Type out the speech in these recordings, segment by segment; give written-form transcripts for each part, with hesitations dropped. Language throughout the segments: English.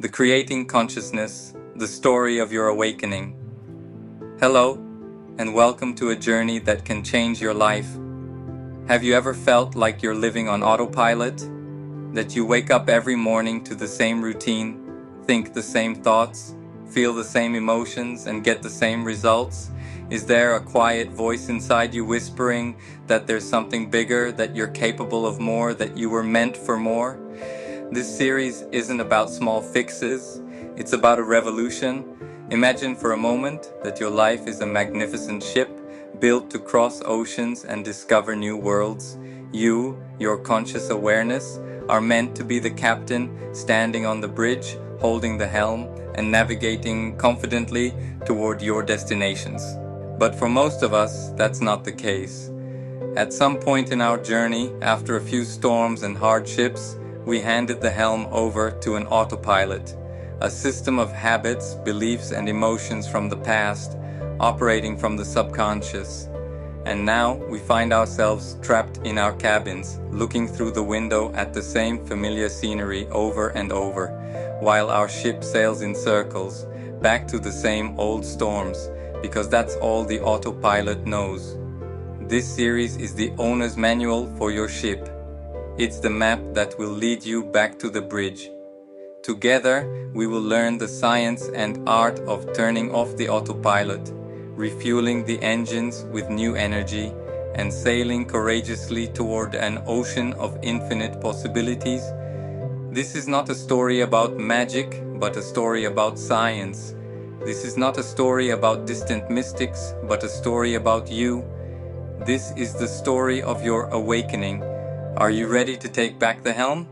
The Creating Consciousness, the story of your awakening. Hello, and welcome to a journey that can change your life. Have you ever felt like you're living on autopilot? That you wake up every morning to the same routine, think the same thoughts, feel the same emotions, and get the same results? Is there a quiet voice inside you whispering that there's something bigger, that you're capable of more, that you were meant for more? This series isn't about small fixes, it's about a revolution. Imagine for a moment that your life is a magnificent ship built to cross oceans and discover new worlds. You, your conscious awareness, are meant to be the captain, standing on the bridge, holding the helm, and navigating confidently toward your destinations. But for most of us, that's not the case. At some point in our journey, after a few storms and hardships, we handed the helm over to an autopilot, a system of habits, beliefs, and emotions from the past, operating from the subconscious. And now we find ourselves trapped in our cabins, looking through the window at the same familiar scenery over and over, while our ship sails in circles, back to the same old storms, because that's all the autopilot knows. This series is the owner's manual for your ship. It's the map that will lead you back to the bridge. Together, we will learn the science and art of turning off the autopilot, refueling the engines with new energy, and sailing courageously toward an ocean of infinite possibilities. This is not a story about magic, but a story about science. This is not a story about distant mystics, but a story about you. This is the story of your awakening. Are you ready to take back the helm?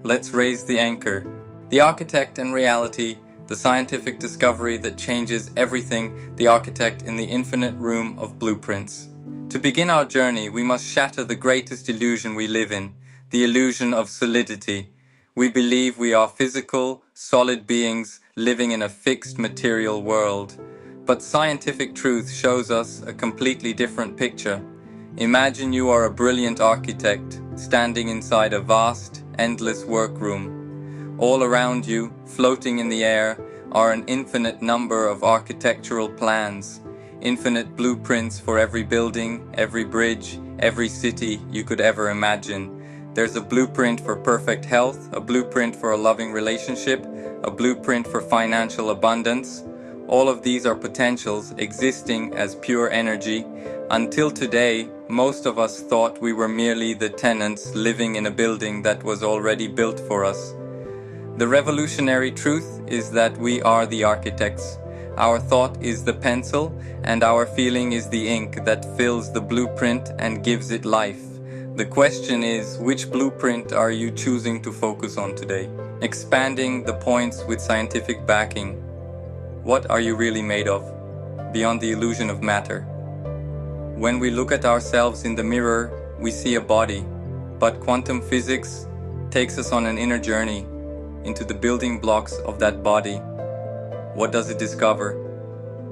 Let's raise the anchor. The architect and reality, the scientific discovery that changes everything, the architect in the infinite room of blueprints. To begin our journey, we must shatter the greatest illusion we live in, the illusion of solidity. We believe we are physical, solid beings living in a fixed material world. But scientific truth shows us a completely different picture. Imagine you are a brilliant architect, standing inside a vast, endless workroom. All around you, floating in the air, are an infinite number of architectural plans, infinite blueprints for every building, every bridge, every city you could ever imagine. There's a blueprint for perfect health, a blueprint for a loving relationship, a blueprint for financial abundance. All of these are potentials existing as pure energy. Until today, most of us thought we were merely the tenants living in a building that was already built for us. The revolutionary truth is that we are the architects. Our thought is the pencil, and our feeling is the ink that fills the blueprint and gives it life. The question is, which blueprint are you choosing to focus on today? Expanding the points with scientific backing. What are you really made of, beyond the illusion of matter? When we look at ourselves in the mirror, we see a body, but quantum physics takes us on an inner journey into the building blocks of that body. What does it discover?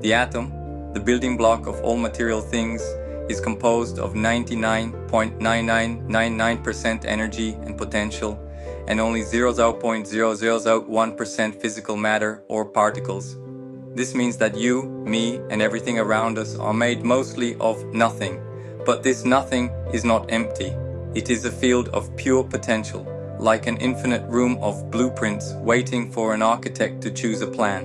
The atom, the building block of all material things, is composed of 99.9999% energy and potential, and only 0.0001% physical matter or particles. This means that you, me, and everything around us are made mostly of nothing. But this nothing is not empty. It is a field of pure potential, like an infinite room of blueprints waiting for an architect to choose a plan.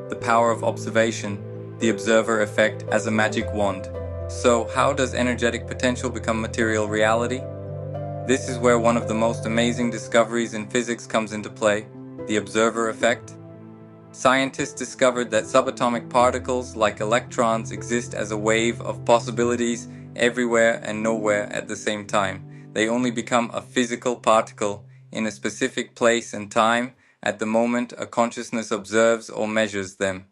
The power of observation, the observer effect as a magic wand. So, how does energetic potential become material reality? This is where one of the most amazing discoveries in physics comes into play, the observer effect. Scientists discovered that subatomic particles like electrons exist as a wave of possibilities everywhere and nowhere at the same time. They only become a physical particle in a specific place and time at the moment a consciousness observes or measures them.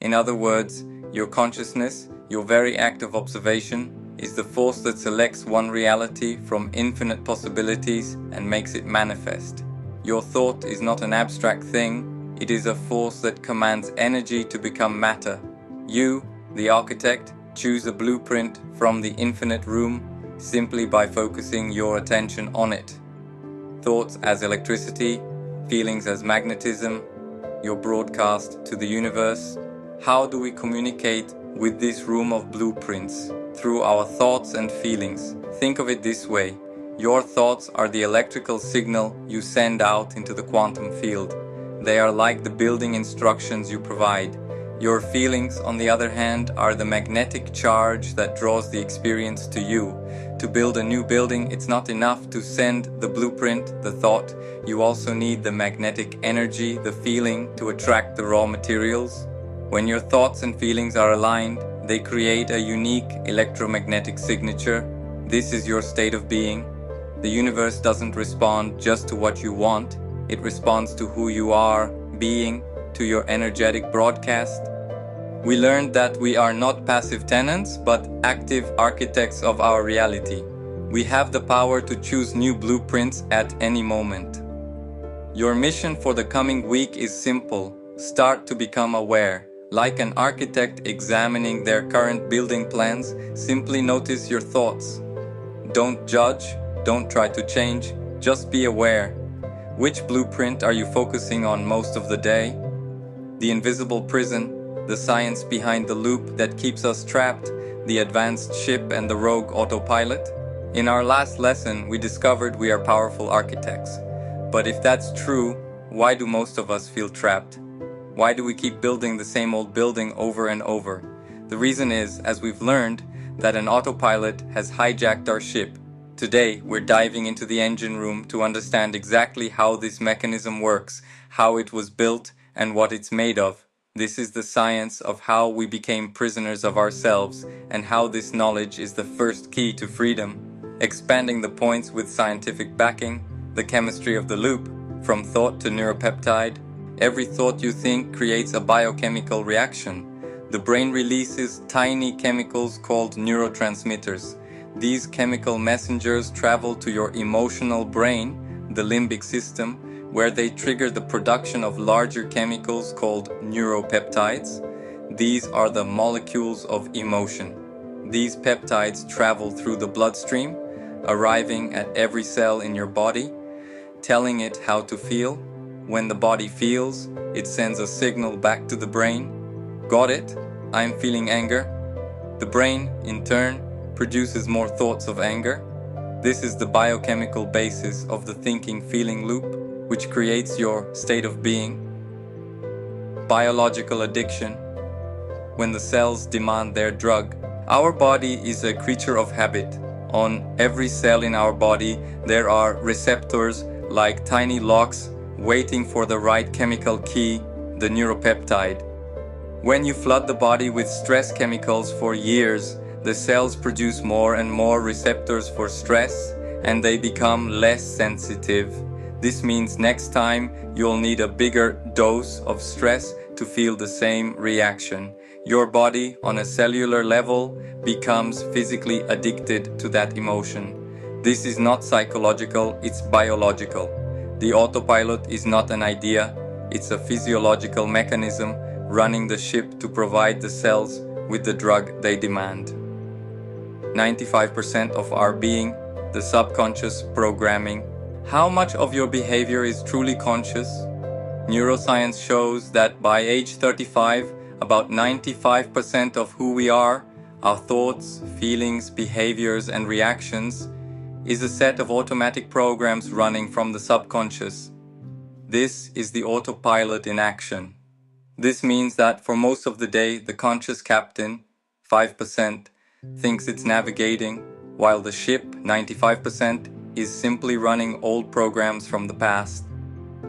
In other words, your consciousness, your very act of observation, is the force that selects one reality from infinite possibilities and makes it manifest. Your thought is not an abstract thing. It is a force that commands energy to become matter. You, the architect, choose a blueprint from the infinite room simply by focusing your attention on it. Thoughts as electricity, feelings as magnetism, your broadcast to the universe. How do we communicate with this room of blueprints? Through our thoughts and feelings. Think of it this way. Your thoughts are the electrical signal you send out into the quantum field. They are like the building instructions you provide. Your feelings, on the other hand, are the magnetic charge that draws the experience to you. To build a new building, it's not enough to send the blueprint, the thought. You also need the magnetic energy, the feeling, to attract the raw materials. When your thoughts and feelings are aligned, they create a unique electromagnetic signature. This is your state of being. The universe doesn't respond just to what you want. It responds to who you are being, to your energetic broadcast. We learned that we are not passive tenants, but active architects of our reality. We have the power to choose new blueprints at any moment. Your mission for the coming week is simple. Start to become aware. Like an architect examining their current building plans, simply notice your thoughts. Don't judge, don't try to change, just be aware. Which blueprint are you focusing on most of the day? The invisible prison, the science behind the loop that keeps us trapped, the advanced ship and the rogue autopilot? In our last lesson, we discovered we are powerful architects. But if that's true, why do most of us feel trapped? Why do we keep building the same old building over and over? The reason is, as we've learned, that an autopilot has hijacked our ship. Today, we're diving into the engine room to understand exactly how this mechanism works, how it was built, and what it's made of. This is the science of how we became prisoners of ourselves, and how this knowledge is the first key to freedom. Expanding the points with scientific backing, the chemistry of the loop, from thought to neuropeptide. Every thought you think creates a biochemical reaction. The brain releases tiny chemicals called neurotransmitters. These chemical messengers travel to your emotional brain, the limbic system, where they trigger the production of larger chemicals called neuropeptides. These are the molecules of emotion. These peptides travel through the bloodstream, arriving at every cell in your body, telling it how to feel. When the body feels, it sends a signal back to the brain. Got it? I'm feeling anger. The brain, in turn, produces more thoughts of anger. This is the biochemical basis of the thinking-feeling loop, which creates your state of being. Biological addiction. When the cells demand their drug, our body is a creature of habit. On every cell in our body, there are receptors like tiny locks waiting for the right chemical key, the neuropeptide. When you flood the body with stress chemicals for years, the cells produce more and more receptors for stress, and they become less sensitive. This means next time you'll need a bigger dose of stress to feel the same reaction. Your body, on a cellular level, becomes physically addicted to that emotion. This is not psychological, it's biological. The autopilot is not an idea, it's a physiological mechanism running the ship to provide the cells with the drug they demand. 95% of our being, the subconscious programming. How much of your behavior is truly conscious? Neuroscience shows that by age 35, about 95% of who we are, our thoughts, feelings, behaviors, and reactions, is a set of automatic programs running from the subconscious. This is the autopilot in action. This means that for most of the day, the conscious captain, 5%, thinks it's navigating, while the ship, 95%, is simply running old programs from the past.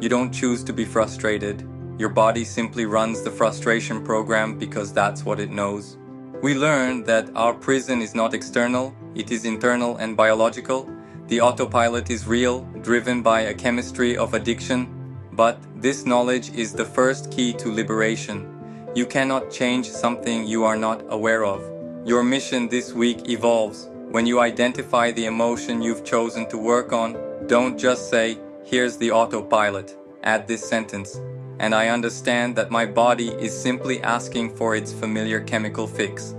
You don't choose to be frustrated. Your body simply runs the frustration program because that's what it knows. We learned that our prison is not external, it is internal and biological. The autopilot is real, driven by a chemistry of addiction. But this knowledge is the first key to liberation. You cannot change something you are not aware of. Your mission this week evolves. When you identify the emotion you've chosen to work on, don't just say, "Here's the autopilot." Add this sentence, "And I understand that my body is simply asking for its familiar chemical fix."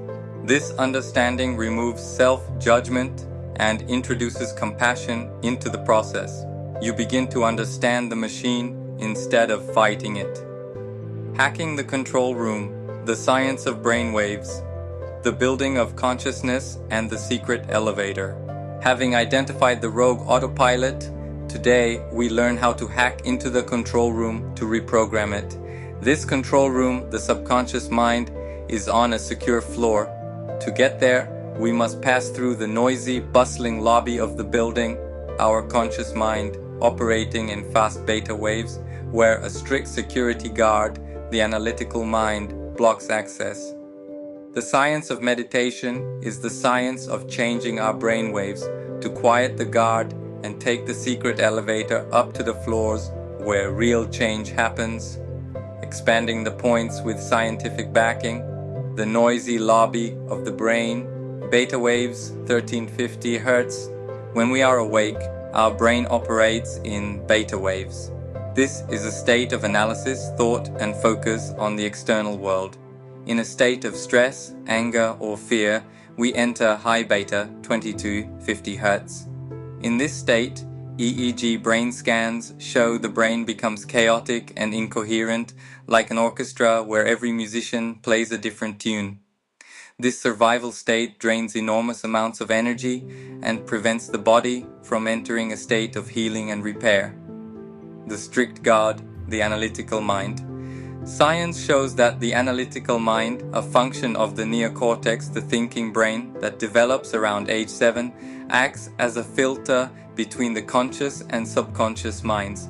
This understanding removes self-judgment and introduces compassion into the process. You begin to understand the machine instead of fighting it. Hacking the control room, the science of brainwaves, the building of consciousness, and the secret elevator. Having identified the rogue autopilot, today we learn how to hack into the control room to reprogram it. This control room, the subconscious mind, is on a secure floor. To get there, we must pass through the noisy, bustling lobby of the building, our conscious mind operating in fast beta waves, where a strict security guard, the analytical mind, blocks access. The science of meditation is the science of changing our brainwaves to quiet the guard and take the secret elevator up to the floors where real change happens. Expanding the points with scientific backing, the noisy lobby of the brain, beta waves 1350 Hz. When we are awake, our brain operates in beta waves. This is a state of analysis, thought, and focus on the external world. In a state of stress, anger, or fear, we enter high beta 2250 Hz. In this state, EEG brain scans show the brain becomes chaotic and incoherent, like an orchestra where every musician plays a different tune. This survival state drains enormous amounts of energy and prevents the body from entering a state of healing and repair. The strict guard, the analytical mind. Science shows that the analytical mind, a function of the neocortex, the thinking brain that develops around age 7, acts as a filter between the conscious and subconscious minds.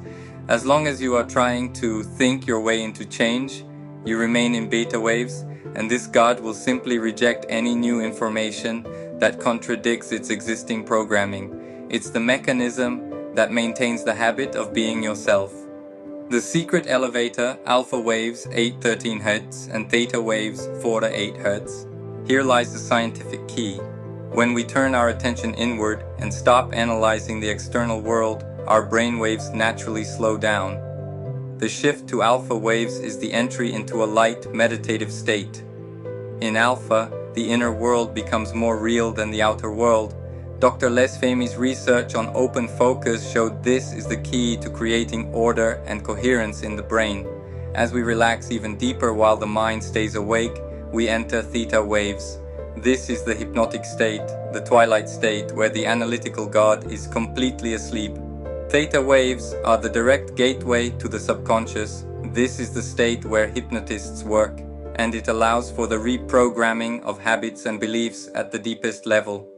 As long as you are trying to think your way into change, you remain in beta waves, and this guard will simply reject any new information that contradicts its existing programming. It's the mechanism that maintains the habit of being yourself. The secret elevator, alpha waves 813 Hz and theta waves 4 to 8 Hz. Here lies the scientific key. When we turn our attention inward and stop analyzing the external world, our brain waves naturally slow down. The shift to alpha waves is the entry into a light, meditative state. In alpha, the inner world becomes more real than the outer world. Dr. Les Fahmy's research on open focus showed this is the key to creating order and coherence in the brain. As we relax even deeper while the mind stays awake, we enter theta waves. This is the hypnotic state, the twilight state, where the analytical God is completely asleep. Theta waves are the direct gateway to the subconscious. This is the state where hypnotists work, and it allows for the reprogramming of habits and beliefs at the deepest level.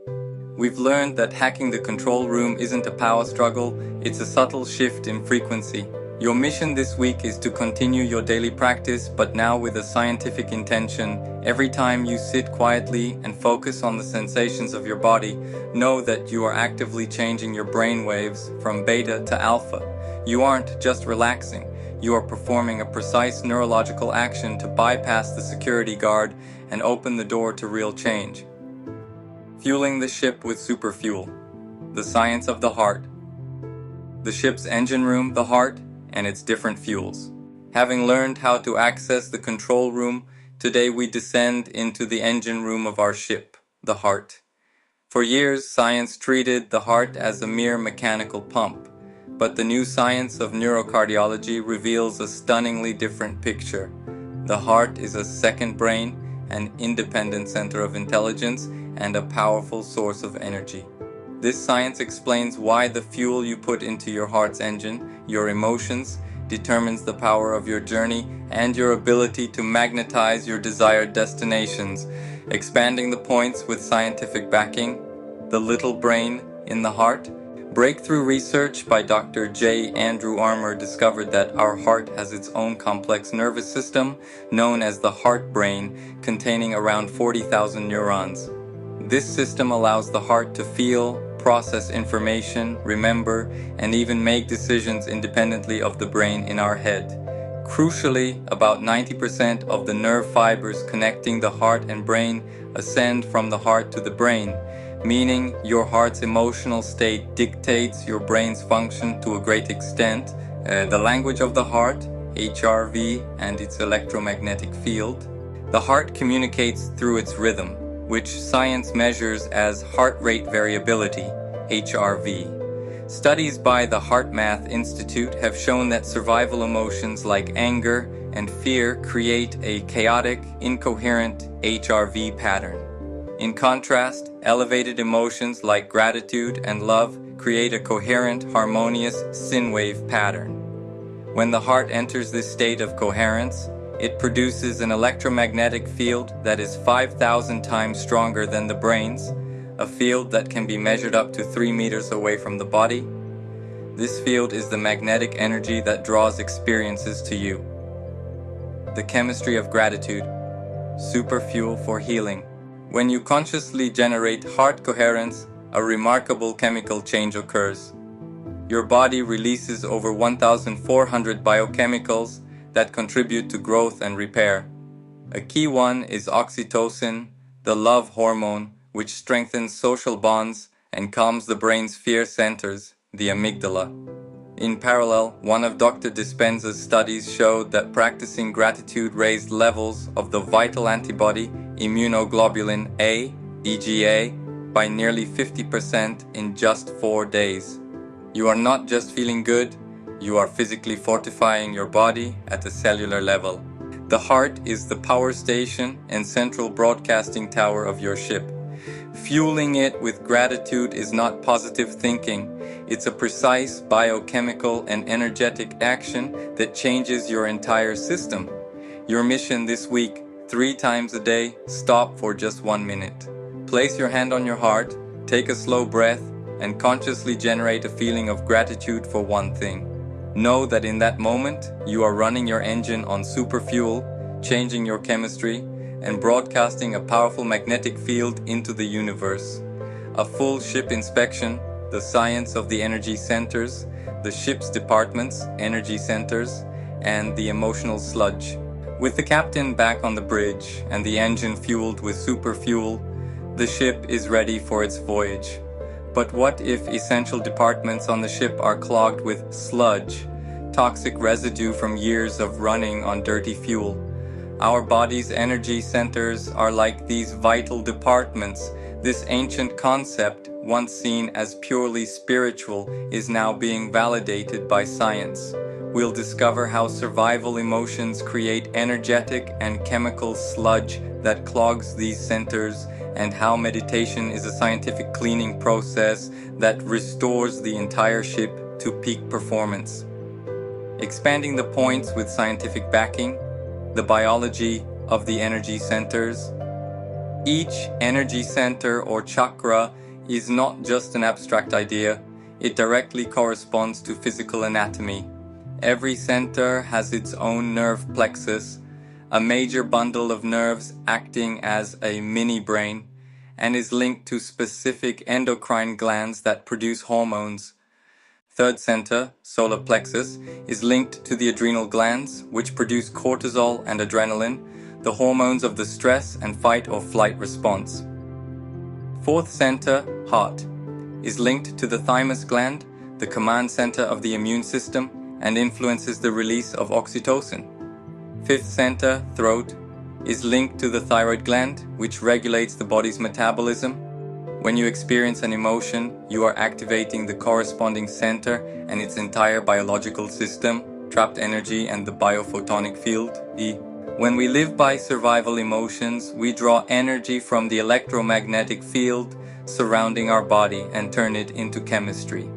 We've learned that hacking the control room isn't a power struggle, it's a subtle shift in frequency. Your mission this week is to continue your daily practice, but now with a scientific intention. Every time you sit quietly and focus on the sensations of your body, know that you are actively changing your brain waves from beta to alpha. You aren't just relaxing, you are performing a precise neurological action to bypass the security guard and open the door to real change. Fueling the ship with superfuel. The science of the heart. The ship's engine room, the heart, and its different fuels. Having learned how to access the control room, today we descend into the engine room of our ship, the heart. For years, science treated the heart as a mere mechanical pump, but the new science of neurocardiology reveals a stunningly different picture. The heart is a second brain, an independent center of intelligence, and a powerful source of energy. This science explains why the fuel you put into your heart's engine, your emotions, determines the power of your journey and your ability to magnetize your desired destinations. Expanding the points with scientific backing, the little brain in the heart. Breakthrough research by Dr. J. Andrew Armour discovered that our heart has its own complex nervous system, known as the heart brain, containing around 40,000 neurons. This system allows the heart to feel, process information, remember, and even make decisions independently of the brain in our head. Crucially, about 90% of the nerve fibers connecting the heart and brain ascend from the heart to the brain, meaning your heart's emotional state dictates your brain's function to a great extent. The language of the heart, HRV, and its electromagnetic field. The heart communicates through its rhythm, which science measures as heart rate variability, HRV. Studies by the HeartMath Institute have shown that survival emotions like anger and fear create a chaotic, incoherent HRV pattern. In contrast, elevated emotions like gratitude and love create a coherent, harmonious synwave pattern. When the heart enters this state of coherence, it produces an electromagnetic field that is 5,000 times stronger than the brain's, a field that can be measured up to 3 meters away from the body. This field is the magnetic energy that draws experiences to you. The chemistry of gratitude, super fuel for healing. When you consciously generate heart coherence, a remarkable chemical change occurs. Your body releases over 1,400 biochemicals that contribute to growth and repair. A key one is oxytocin, the love hormone, which strengthens social bonds and calms the brain's fear centers, the amygdala. In parallel, one of Dr. Dispenza's studies showed that practicing gratitude raised levels of the vital antibody immunoglobulin A, EGA, by nearly 50% in just 4 days. You are not just feeling good, you are physically fortifying your body at a cellular level. The heart is the power station and central broadcasting tower of your ship. Fueling it with gratitude is not positive thinking. It's a precise biochemical and energetic action that changes your entire system. Your mission this week, 3 times a day, stop for just 1 minute. Place your hand on your heart, take a slow breath, and consciously generate a feeling of gratitude for one thing. Know that in that moment, you are running your engine on super fuel, changing your chemistry, and broadcasting a powerful magnetic field into the universe. A full ship inspection, the science of the energy centers, the ship's departments, energy centers, and the emotional sludge. With the captain back on the bridge and the engine fueled with super fuel, the ship is ready for its voyage. But what if essential departments on the ship are clogged with sludge, toxic residue from years of running on dirty fuel? Our body's energy centers are like these vital departments. This ancient concept, once seen as purely spiritual, is now being validated by science. We'll discover how survival emotions create energetic and chemical sludge that clogs these centers, and how meditation is a scientific cleaning process that restores the entire ship to peak performance. Expanding the points with scientific backing, the biology of the energy centers. Each energy center or chakra is not just an abstract idea, it directly corresponds to physical anatomy. Every center has its own nerve plexus, a major bundle of nerves acting as a mini-brain, and is linked to specific endocrine glands that produce hormones. Third center, solar plexus, is linked to the adrenal glands, which produce cortisol and adrenaline, the hormones of the stress and fight or flight response. Fourth center, heart, is linked to the thymus gland, the command center of the immune system, and influences the release of oxytocin. Fifth center, throat, is linked to the thyroid gland, which regulates the body's metabolism. When you experience an emotion, you are activating the corresponding center and its entire biological system, trapped energy and the biophotonic field, E. When we live by survival emotions, we draw energy from the electromagnetic field surrounding our body and turn it into chemistry.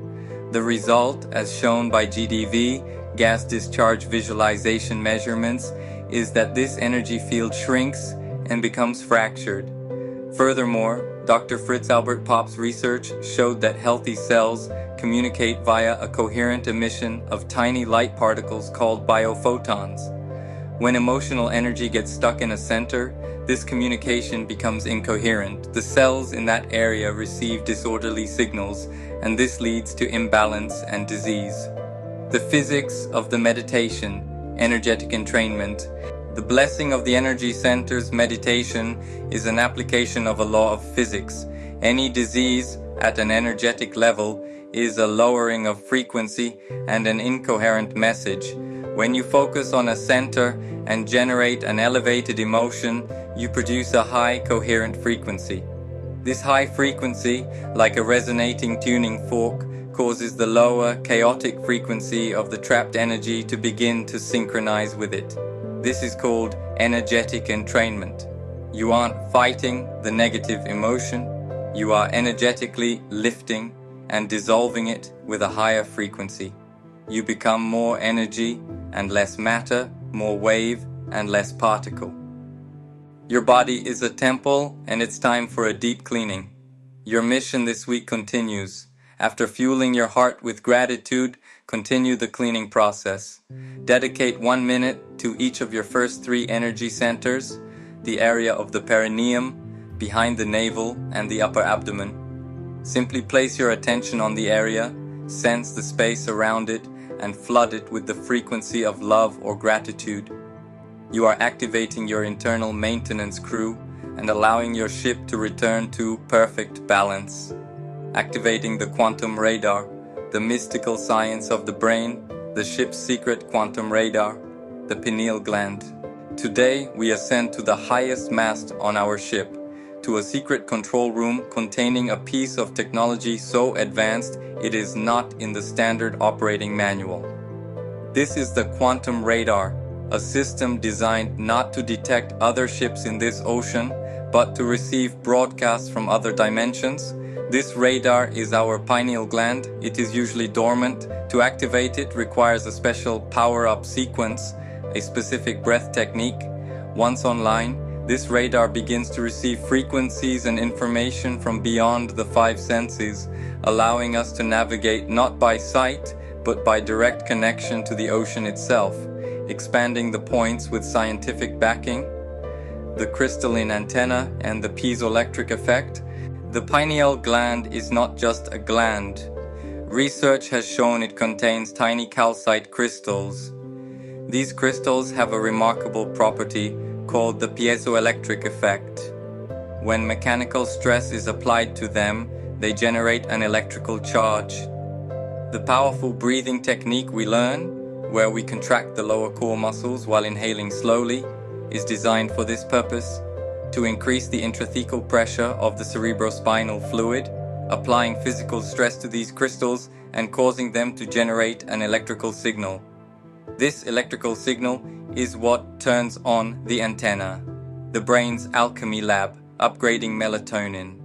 The result, as shown by GDV, gas discharge visualization measurements, is that this energy field shrinks and becomes fractured. Furthermore, Dr. Fritz Albert Popp's research showed that healthy cells communicate via a coherent emission of tiny light particles called biophotons. When emotional energy gets stuck in a center, this communication becomes incoherent. The cells in that area receive disorderly signals, and this leads to imbalance and disease. The physics of the meditation, energetic entrainment. The blessing of the energy centers meditation is an application of a law of physics. Any disease at an energetic level is a lowering of frequency and an incoherent message. When you focus on a center and generate an elevated emotion, you produce a high coherent frequency. This high frequency, like a resonating tuning fork, causes the lower, chaotic frequency of the trapped energy to begin to synchronize with it. This is called energetic entrainment. You aren't fighting the negative emotion, you are energetically lifting and dissolving it with a higher frequency. You become more energy and less matter, more wave and less particle. Your body is a temple, and it's time for a deep cleaning. Your mission this week continues. After fueling your heart with gratitude, continue the cleaning process. Dedicate 1 minute to each of your first 3 energy centers, the area of the perineum, behind the navel, and the upper abdomen. Simply place your attention on the area, sense the space around it, and flood it with the frequency of love or gratitude. You are activating your internal maintenance crew and allowing your ship to return to perfect balance. Activating the quantum radar, the mystical science of the brain, the ship's secret quantum radar, the pineal gland. Today, we ascend to the highest mast on our ship, to a secret control room containing a piece of technology so advanced it is not in the standard operating manual. This is the quantum radar, a system designed not to detect other ships in this ocean, but to receive broadcasts from other dimensions. This radar is our pineal gland. It is usually dormant. To activate it requires a special power-up sequence, a specific breath technique. Once online, this radar begins to receive frequencies and information from beyond the 5 senses, allowing us to navigate not by sight, but by direct connection to the ocean itself, expanding the points with scientific backing, the crystalline antenna, and the piezoelectric effect. The pineal gland is not just a gland. Research has shown it contains tiny calcite crystals. These crystals have a remarkable property called the piezoelectric effect. When mechanical stress is applied to them, they generate an electrical charge. The powerful breathing technique we learn, where we contract the lower core muscles while inhaling slowly, is designed for this purpose, to increase the intrathecal pressure of the cerebrospinal fluid, applying physical stress to these crystals and causing them to generate an electrical signal. This electrical signal is what turns on the antenna, the brain's alchemy lab, upgrading melatonin.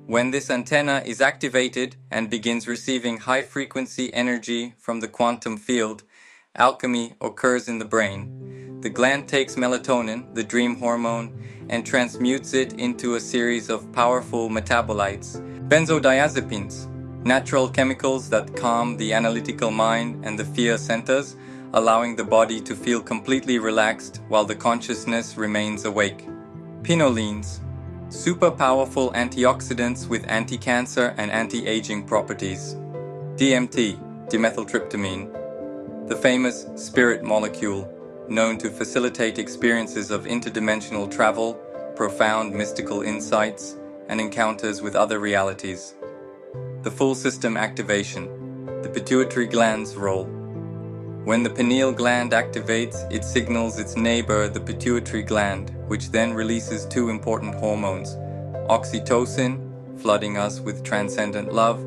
When this antenna is activated and begins receiving high-frequency energy from the quantum field, alchemy occurs in the brain. The gland takes melatonin, the dream hormone, and transmutes it into a series of powerful metabolites, benzodiazepines, natural chemicals that calm the analytical mind and the fear centers, allowing the body to feel completely relaxed while the consciousness remains awake. Pinolines, super powerful antioxidants with anti-cancer and anti-aging properties. DMT, dimethyltryptamine, the famous spirit molecule, known to facilitate experiences of interdimensional travel, profound mystical insights, and encounters with other realities. The full system activation, the pituitary gland's role. When the pineal gland activates, it signals its neighbor, the pituitary gland, which then releases 2 important hormones, oxytocin, flooding us with transcendent love,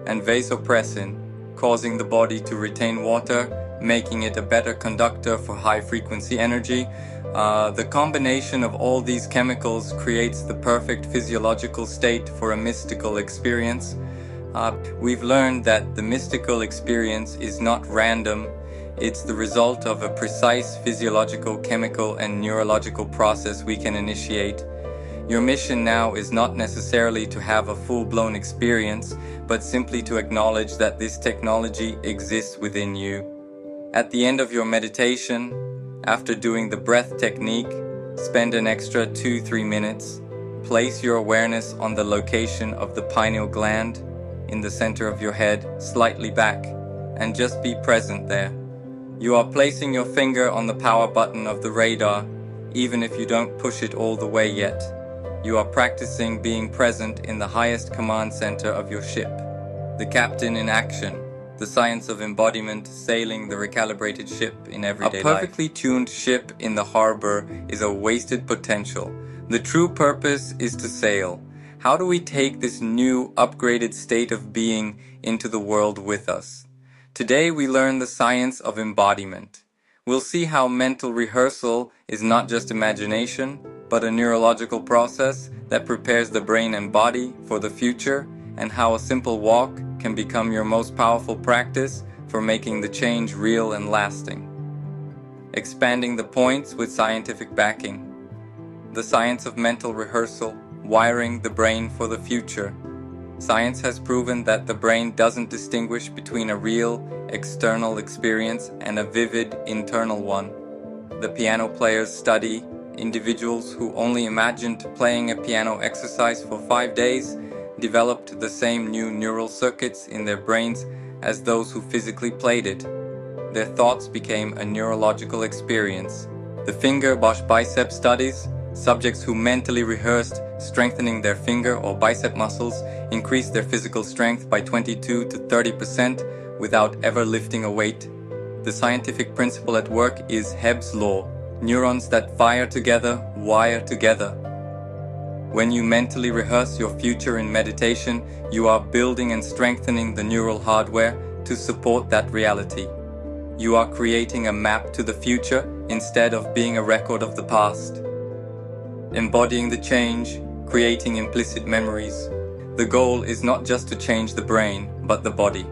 and vasopressin, causing the body to retain water, making it a better conductor for high-frequency energy. The combination of all these chemicals creates the perfect physiological state for a mystical experience. We've learned that the mystical experience is not random. It's the result of a precise physiological, chemical, and neurological process we can initiate. Your mission now is not necessarily to have a full-blown experience, but simply to acknowledge that this technology exists within you. At the end of your meditation, after doing the breath technique, spend an extra 2-3 minutes. Place your awareness on the location of the pineal gland in the center of your head, slightly back, and just be present there. You are placing your finger on the power button of the radar, even if you don't push it all the way yet. You are practicing being present in the highest command center of your ship, the captain in action, the science of embodiment sailing the recalibrated ship in everyday life. A perfectly tuned ship in the harbor is a wasted potential. The true purpose is to sail. How do we take this new, upgraded state of being into the world with us. Today we learn the science of embodiment. We'll see how mental rehearsal is not just imagination, but a neurological process that prepares the brain and body for the future, and how a simple walk can become your most powerful practice for making the change real and lasting. Expanding the points with scientific backing. The science of mental rehearsal, wiring the brain for the future. Science has proven that the brain doesn't distinguish between a real, external experience and a vivid, internal one. The piano players study individuals who only imagined playing a piano exercise for 5 days developed the same new neural circuits in their brains as those who physically played it. Their thoughts became a neurological experience. The finger bicep studies, subjects who mentally rehearsed strengthening their finger or bicep muscles increased their physical strength by 22 to 30% without ever lifting a weight. The scientific principle at work is Hebb's law. Neurons that fire together wire together. When you mentally rehearse your future in meditation, you are building and strengthening the neural hardware to support that reality. You are creating a map to the future instead of being a record of the past. Embodying the change, creating implicit memories. The goal is not just to change the brain, but the body.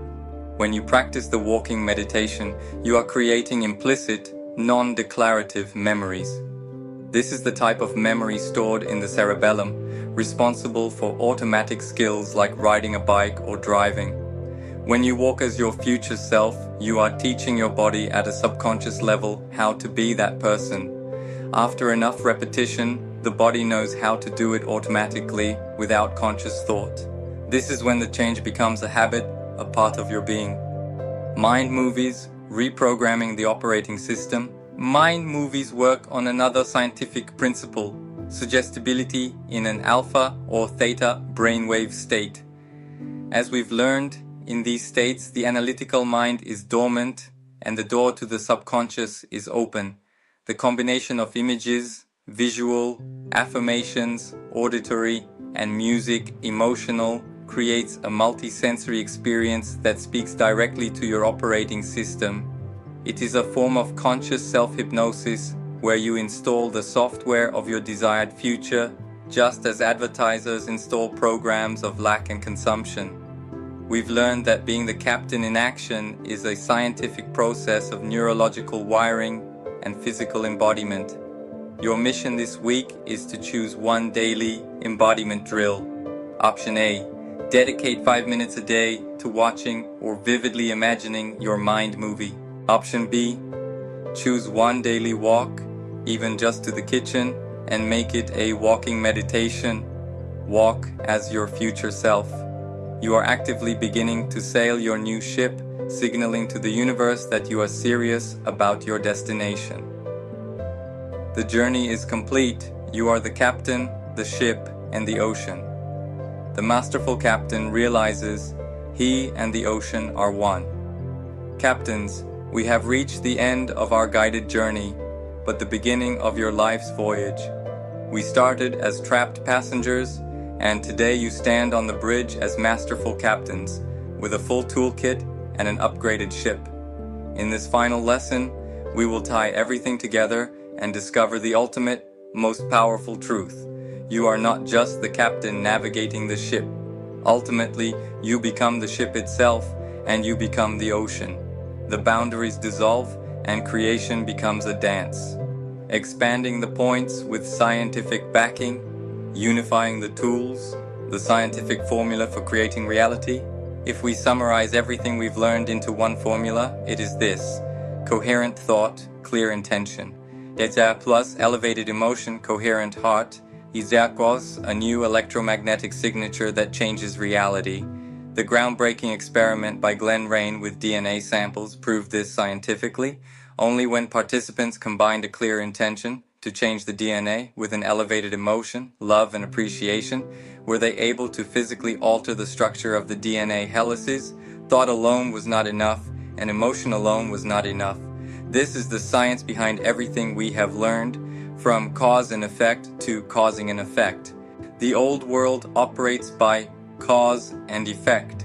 When you practice the walking meditation, you are creating implicit, non-declarative memories. This is the type of memory stored in the cerebellum, responsible for automatic skills like riding a bike or driving. When you walk as your future self, you are teaching your body at a subconscious level how to be that person. After enough repetition, the body knows how to do it automatically without conscious thought. This is when the change becomes a habit, a part of your being. Mind movies, reprogramming the operating system. Mind movies work on another scientific principle, suggestibility in an alpha or theta brainwave state. As we've learned, in these states, the analytical mind is dormant and the door to the subconscious is open. The combination of images, visual, affirmations, auditory, and music, emotional, creates a multi-sensory experience that speaks directly to your operating system. It is a form of conscious self-hypnosis where you install the software of your desired future, just as advertisers install programs of lack and consumption. We've learned that being the captain in action is a scientific process of neurological wiring and physical embodiment. Your mission this week is to choose one daily embodiment drill. Option A. Dedicate 5 minutes a day to watching or vividly imagining your mind movie. Option B. Choose one daily walk, even just to the kitchen, and make it a walking meditation. Walk as your future self. You are actively beginning to sail your new ship, signaling to the universe that you are serious about your destination. The journey is complete. You are the captain, the ship, and the ocean. The masterful captain realizes he and the ocean are one. Captains, we have reached the end of our guided journey, but the beginning of your life's voyage. We started as trapped passengers, and today you stand on the bridge as masterful captains, with a full toolkit and an upgraded ship. In this final lesson, we will tie everything together and discover the ultimate, most powerful truth. You are not just the captain navigating the ship. Ultimately, you become the ship itself, and you become the ocean. The boundaries dissolve, and creation becomes a dance. Expanding the points with scientific backing, unifying the tools, the scientific formula for creating reality. If we summarize everything we've learned into one formula, it is this: coherent thought, clear intention. Theta plus elevated emotion, coherent heart, equals a new electromagnetic signature that changes reality. The groundbreaking experiment by Glenn Rain with DNA samples proved this scientifically. Only when participants combined a clear intention to change the DNA with an elevated emotion, love, and appreciation were they able to physically alter the structure of the DNA helices. Thought alone was not enough, and emotion alone was not enough. This is the science behind everything we have learned, from cause and effect to causing an effect. The old world operates by cause and effect.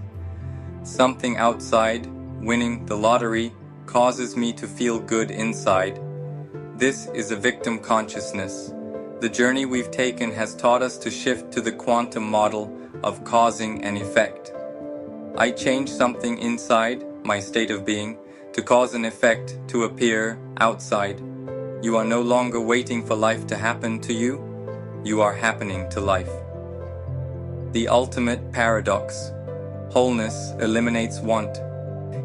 Something outside, winning the lottery, causes me to feel good inside. This is a victim consciousness. The journey we've taken has taught us to shift to the quantum model of causing and effect. I change something inside, my state of being, to cause an effect to appear outside. You are no longer waiting for life to happen to you. You are happening to life. The ultimate paradox. Wholeness eliminates want.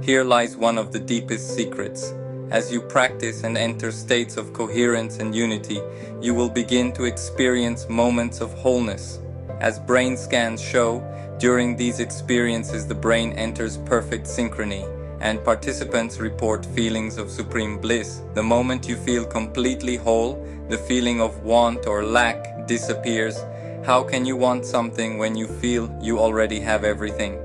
Here lies one of the deepest secrets. As you practice and enter states of coherence and unity, you will begin to experience moments of wholeness. As brain scans show, during these experiences the brain enters perfect synchrony, and participants report feelings of supreme bliss. The moment you feel completely whole, the feeling of want or lack disappears. How can you want something when you feel you already have everything?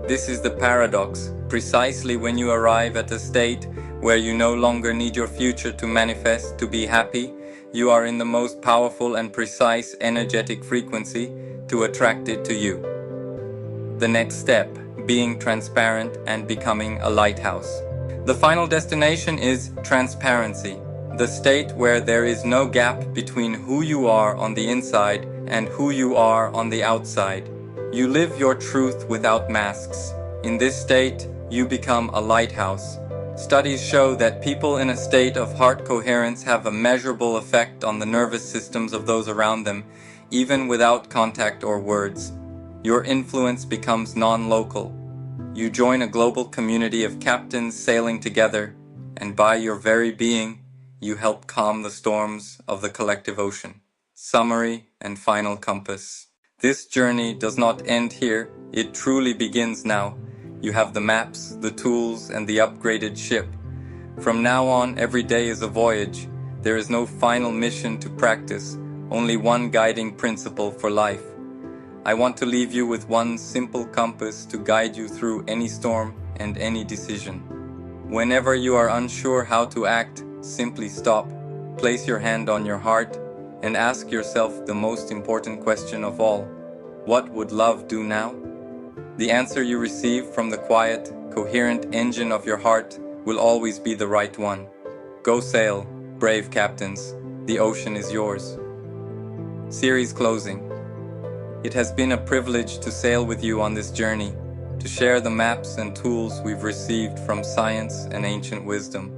This is the paradox. Precisely when you arrive at a state where you no longer need your future to manifest, to be happy, you are in the most powerful and precise energetic frequency to attract it to you. The next step, being transparent and becoming a lighthouse. The final destination is transparency, the state where there is no gap between who you are on the inside and who you are on the outside. You live your truth without masks. In this state, you become a lighthouse. Studies show that people in a state of heart coherence have a measurable effect on the nervous systems of those around them, even without contact or words. Your influence becomes non-local. You join a global community of captains sailing together, and by your very being, you help calm the storms of the collective ocean. Summary and final compass. This journey does not end here, it truly begins now. You have the maps, the tools, and the upgraded ship. From now on, every day is a voyage. There is no final mission to practice, only one guiding principle for life. I want to leave you with one simple compass to guide you through any storm and any decision. Whenever you are unsure how to act, simply stop, place your hand on your heart, and ask yourself the most important question of all. What would love do now? The answer you receive from the quiet, coherent engine of your heart will always be the right one. Go sail, brave captains. The ocean is yours. Series closing. It has been a privilege to sail with you on this journey, to share the maps and tools we've received from science and ancient wisdom.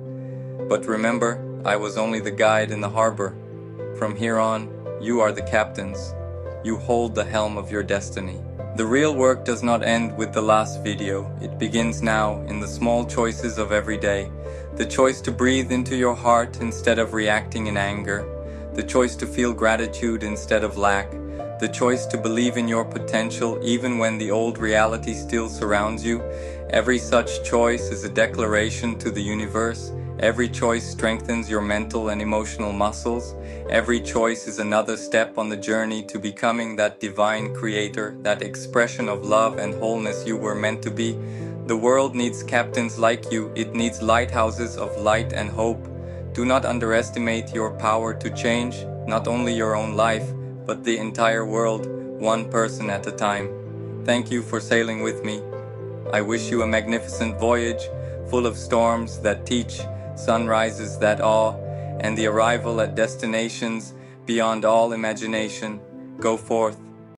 But remember, I was only the guide in the harbor. From here on, you are the captains. You hold the helm of your destiny. The real work does not end with the last video. It begins now in the small choices of every day. The choice to breathe into your heart instead of reacting in anger. The choice to feel gratitude instead of lack. The choice to believe in your potential even when the old reality still surrounds you. Every such choice is a declaration to the universe. Every choice strengthens your mental and emotional muscles. Every choice is another step on the journey to becoming that divine creator, that expression of love and wholeness you were meant to be. The world needs captains like you. It needs lighthouses of light and hope. Do not underestimate your power to change, not only your own life, but the entire world, one person at a time. Thank you for sailing with me. I wish you a magnificent voyage, full of storms that teach, sunrises that awe, and the arrival at destinations beyond all imagination. Go forth,